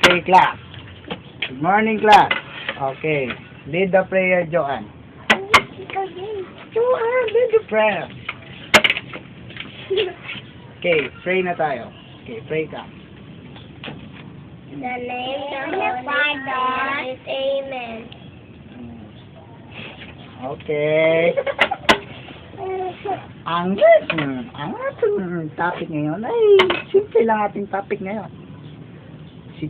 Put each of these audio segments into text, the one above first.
Okay, class. Good morning, class. Okay. Lead the prayer, Joanne. Joanne, lead the prayer. Okay, pray na tayo. Okay, pray ka. In the name of the Father, Amen. Okay. Ang ating topic ngayon ay simple lang ating topic ngayon. Si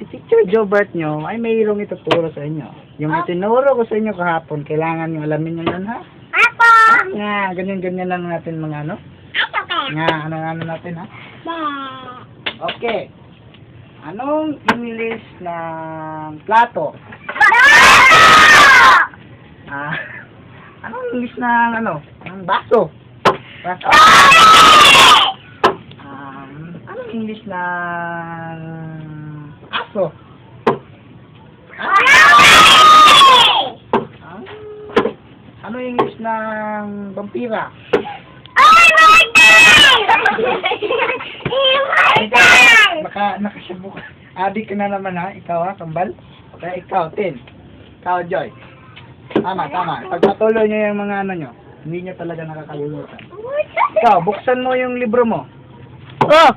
Teacher Jobert nyo ay mayroong ituturo sa inyo. Yung itinuro ko sa inyo kahapon, kailangan nyo alamin nyo yan, ha? Apo! Nga, ganyan-ganyan lang natin mga ano. Nga, ano natin, ha? Okay. Anong English ng plato? Anong English ng ano? Ng baso? Baso. Anong English ng aso? Ano English ng vampira? Baka nakasabuk. Adik ka na naman, ha? Ikaw, ha? Kambal? Okay, ikaw, Tin. Ikaw, Joy. Tama. Pagpatuloy nyo yung mga ano nyo, hindi nyo talaga nakakalimutan. Ikaw, buksan mo yung libro mo. Oh,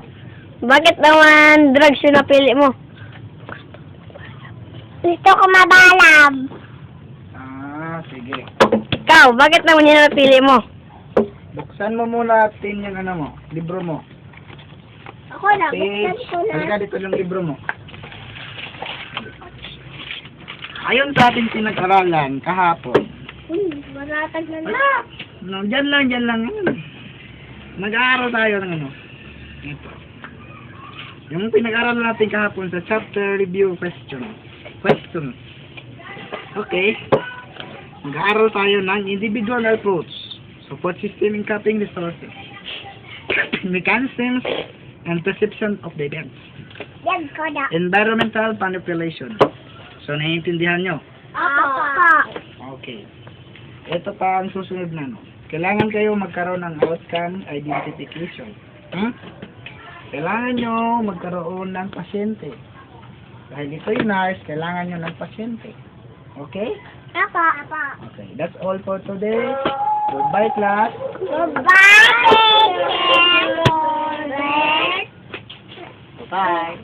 bakit naman drugs yung napili mo? Gusto ko mabalab. Sige. Ikaw, bakit naman yun napili mo? Buksan mo muna, Tin, yung ano mo, libro mo. Ako na, buksan ko na. Halika dito yung libro mo. Ayon sa ating pinag-aralan kahapon. Maratag na na. No, dyan lang. Mag-aaral tayo ng ano. Ito. Yung pinag-aralan natin kahapon sa chapter review questions. Okay. Mag-aaral tayo ng individual approach. Support system in copying resources. Mechanisms and perception of the events. Yan ko na. Environmental manipulation. So, naiintindihan nyo? Apo. Okay. Ito pa ang susunod na, no? Kailangan kayo magkaroon ng outcome identification. Kailangan nyo magkaroon ng pasyente. Dahil ito'y nurse, kailangan nyo ng pasyente. Okay? Apo. Okay. That's all for today. Goodbye, class. Goodbye. Bye.